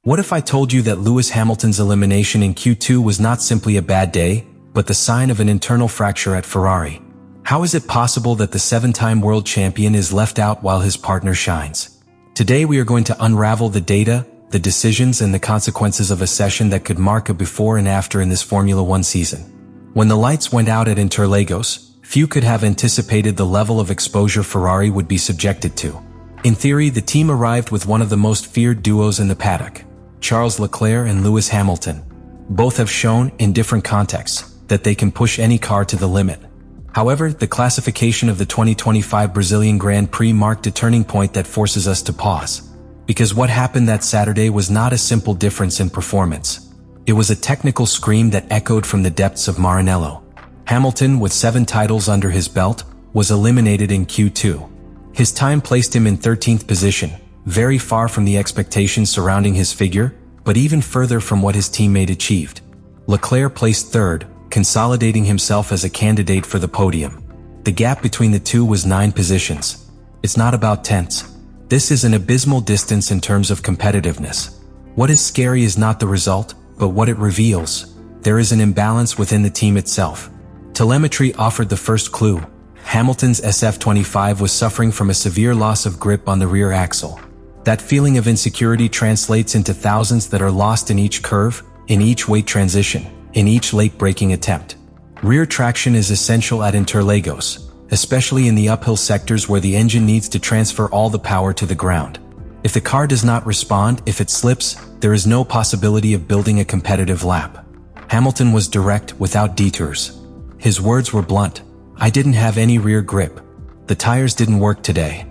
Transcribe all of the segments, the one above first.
What if I told you that Lewis Hamilton's elimination in Q2 was not simply a bad day, but the sign of an internal fracture at Ferrari? How is it possible that the 7-time world champion is left out while his partner shines? Today we are going to unravel the data, the decisions and the consequences of a session that could mark a before and after in this Formula One season. When the lights went out at Interlagos, few could have anticipated the level of exposure Ferrari would be subjected to. In theory, the team arrived with one of the most feared duos in the paddock, Charles Leclerc and Lewis Hamilton. Both have shown, in different contexts, that they can push any car to the limit. However, the classification of the 2025 Brazilian Grand Prix marked a turning point that forces us to pause. Because what happened that Saturday was not a simple difference in performance. It was a technical scream that echoed from the depths of Maranello. Hamilton, with 7 titles under his belt, was eliminated in Q2. His time placed him in 13th position, very far from the expectations surrounding his figure, but even further from what his teammate achieved. Leclerc placed 3rd, consolidating himself as a candidate for the podium. The gap between the two was 9 positions. It's not about tenths. This is an abysmal distance in terms of competitiveness. What is scary is not the result, but what it reveals. There is an imbalance within the team itself. Telemetry offered the first clue. Hamilton's SF25 was suffering from a severe loss of grip on the rear axle. That feeling of insecurity translates into thousands that are lost in each curve, in each weight transition, in each late braking attempt. Rear traction is essential at Interlagos, especially in the uphill sectors where the engine needs to transfer all the power to the ground. If the car does not respond, if it slips, there is no possibility of building a competitive lap. Hamilton was direct, without detours. His words were blunt. I didn't have any rear grip. The tires didn't work today.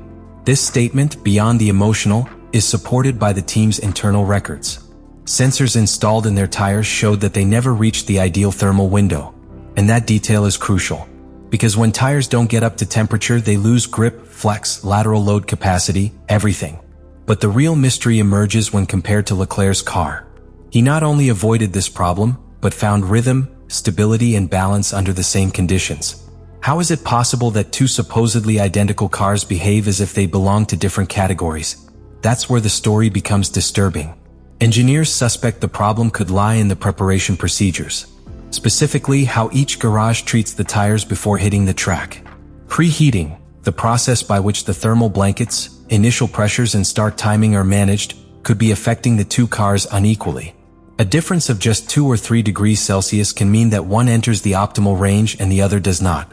This statement, beyond the emotional, is supported by the team's internal records. Sensors installed in their tires showed that they never reached the ideal thermal window. And that detail is crucial. Because when tires don't get up to temperature, they lose grip, flex, lateral load capacity, everything. But the real mystery emerges when compared to Leclerc's car. He not only avoided this problem, but found rhythm, stability and balance under the same conditions. How is it possible that two supposedly identical cars behave as if they belong to different categories? That's where the story becomes disturbing. Engineers suspect the problem could lie in the preparation procedures. Specifically, how each garage treats the tires before hitting the track. Preheating, the process by which the thermal blankets, initial pressures and start timing are managed, could be affecting the two cars unequally. A difference of just 2 or 3 degrees Celsius can mean that one enters the optimal range and the other does not.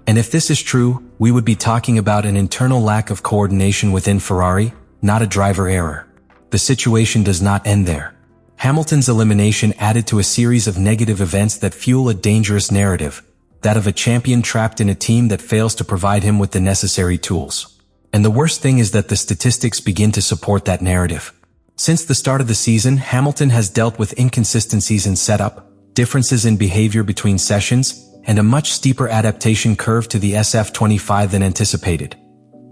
And if this is true, we would be talking about an internal lack of coordination within Ferrari, not a driver error. The situation does not end there. Hamilton's elimination added to a series of negative events that fuel a dangerous narrative, that of a champion trapped in a team that fails to provide him with the necessary tools. And the worst thing is that the statistics begin to support that narrative. Since the start of the season, Hamilton has dealt with inconsistencies in setup, differences in behavior between sessions, and a much steeper adaptation curve to the SF25 than anticipated.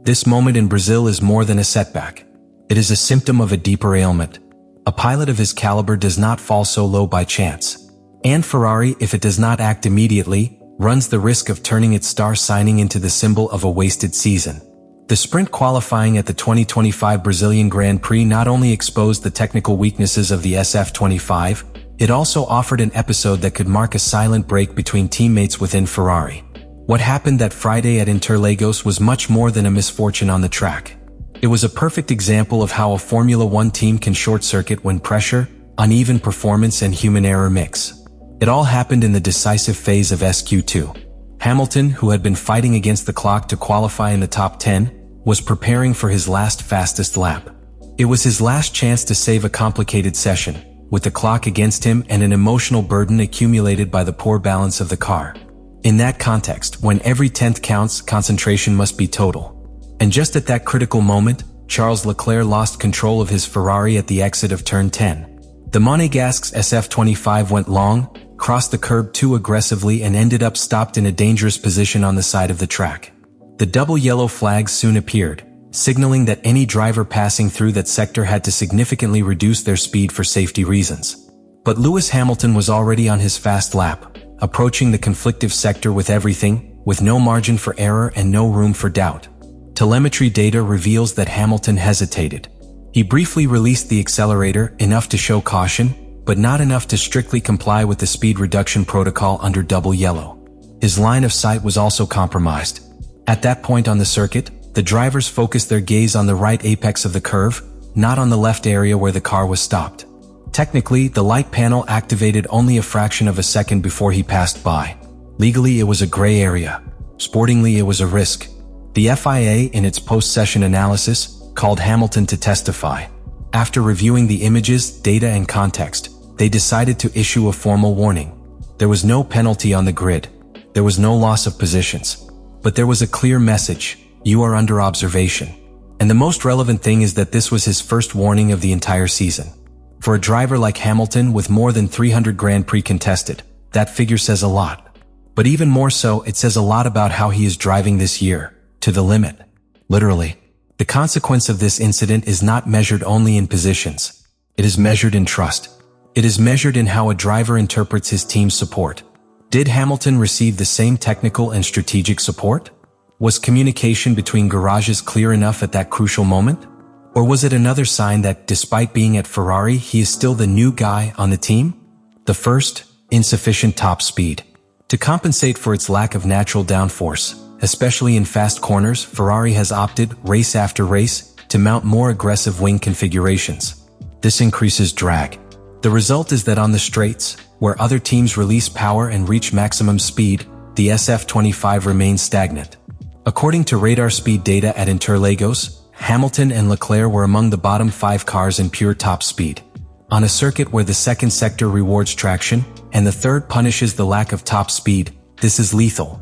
This moment in Brazil is more than a setback. It is a symptom of a deeper ailment. A pilot of his caliber does not fall so low by chance. And Ferrari, if it does not act immediately, runs the risk of turning its star signing into the symbol of a wasted season. The sprint qualifying at the 2025 Brazilian Grand Prix not only exposed the technical weaknesses of the SF25, it also offered an episode that could mark a silent break between teammates within Ferrari. What happened that Friday at Interlagos was much more than a misfortune on the track. It was a perfect example of how a Formula One team can short-circuit when pressure, uneven performance and human error mix. It all happened in the decisive phase of SQ2. Hamilton, who had been fighting against the clock to qualify in the top 10, was preparing for his last fastest lap. It was his last chance to save a complicated session, with the clock against him and an emotional burden accumulated by the poor balance of the car. In that context, when every tenth counts, concentration must be total. And just at that critical moment, Charles Leclerc lost control of his Ferrari at the exit of turn 10. The Monégasque's SF25 went long, crossed the curb too aggressively and ended up stopped in a dangerous position on the side of the track. The double yellow flags soon appeared, signaling that any driver passing through that sector had to significantly reduce their speed for safety reasons. But Lewis Hamilton was already on his fast lap, approaching the conflictive sector with everything, with no margin for error and no room for doubt. Telemetry data reveals that Hamilton hesitated. He briefly released the accelerator, enough to show caution, but not enough to strictly comply with the speed reduction protocol under double yellow. His line of sight was also compromised. At that point on the circuit, the drivers focused their gaze on the right apex of the curve, not on the left area where the car was stopped. Technically, the light panel activated only a fraction of a second before he passed by. Legally, it was a gray area. Sportingly, it was a risk. The FIA, in its post-session analysis, called Hamilton to testify. After reviewing the images, data, and context, they decided to issue a formal warning. There was no penalty on the grid. There was no loss of positions. But there was a clear message: you are under observation. And the most relevant thing is that this was his first warning of the entire season. For a driver like Hamilton with more than 300 Grand Prix contested, that figure says a lot. But even more so, it says a lot about how he is driving this year, to the limit. Literally. The consequence of this incident is not measured only in positions. It is measured in trust. It is measured in how a driver interprets his team's support. Did Hamilton receive the same technical and strategic support? Was communication between garages clear enough at that crucial moment? Or was it another sign that, despite being at Ferrari, he is still the new guy on the team? The first, insufficient top speed. To compensate for its lack of natural downforce, especially in fast corners, Ferrari has opted, race after race, to mount more aggressive wing configurations. This increases drag. The result is that on the straights, where other teams release power and reach maximum speed, the SF25 remains stagnant. According to radar speed data at Interlagos, Hamilton and Leclerc were among the bottom 5 cars in pure top speed. On a circuit where the second sector rewards traction, and the third punishes the lack of top speed, this is lethal.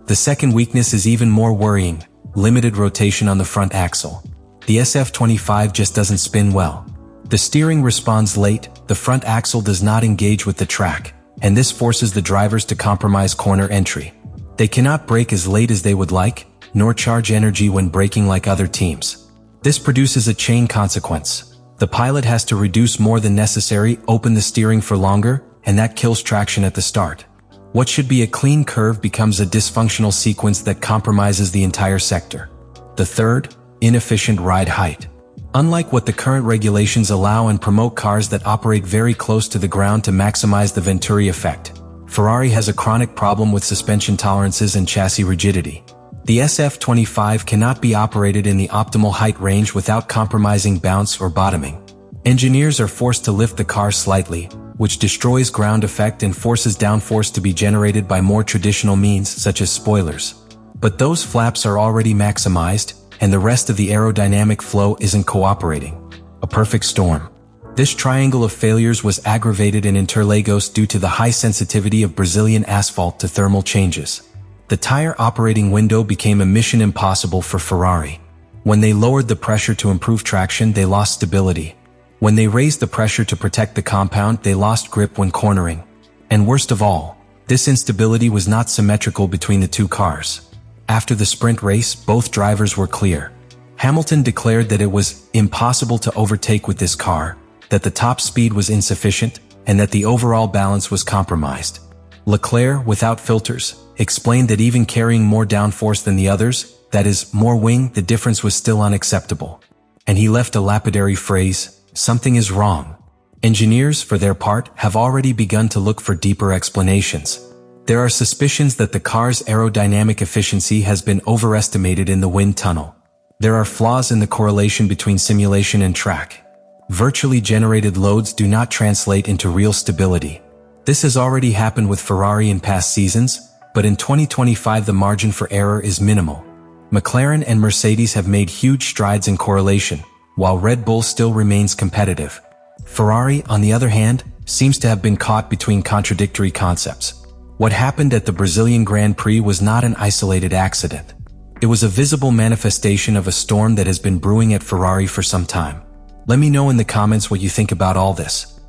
The second weakness is even more worrying: limited rotation on the front axle. The SF25 just doesn't spin well. The steering responds late, the front axle does not engage with the track, and this forces the drivers to compromise corner entry. They cannot brake as late as they would like, nor charge energy when braking like other teams. This produces a chain consequence. The pilot has to reduce more than necessary, open the steering for longer, and that kills traction at the start. What should be a clean curve becomes a dysfunctional sequence that compromises the entire sector. The third, inefficient ride height. Unlike what the current regulations allow and promote cars that operate very close to the ground to maximize the Venturi effect, Ferrari has a chronic problem with suspension tolerances and chassis rigidity. The SF25 cannot be operated in the optimal height range without compromising bounce or bottoming. Engineers are forced to lift the car slightly, which destroys ground effect and forces downforce to be generated by more traditional means such as spoilers. But those flaps are already maximized, and the rest of the aerodynamic flow isn't cooperating. A perfect storm. This triangle of failures was aggravated in Interlagos due to the high sensitivity of Brazilian asphalt to thermal changes. The tire operating window became a mission impossible for Ferrari. When they lowered the pressure to improve traction, they lost stability. When they raised the pressure to protect the compound, they lost grip when cornering. And worst of all, this instability was not symmetrical between the two cars. After the sprint race, both drivers were clear. Hamilton declared that it was impossible to overtake with this car, that the top speed was insufficient, and that the overall balance was compromised. Leclerc, without filters, explained that even carrying more downforce than the others, that is, more wing, the difference was still unacceptable. And he left a lapidary phrase: something is wrong. Engineers, for their part, have already begun to look for deeper explanations. There are suspicions that the car's aerodynamic efficiency has been overestimated in the wind tunnel. There are flaws in the correlation between simulation and track. Virtually generated loads do not translate into real stability. This has already happened with Ferrari in past seasons, but in 2025 the margin for error is minimal. McLaren and Mercedes have made huge strides in correlation, while Red Bull still remains competitive. Ferrari, on the other hand, seems to have been caught between contradictory concepts. What happened at the Brazilian Grand Prix was not an isolated accident. It was a visible manifestation of a storm that has been brewing at Ferrari for some time. Let me know in the comments what you think about all this.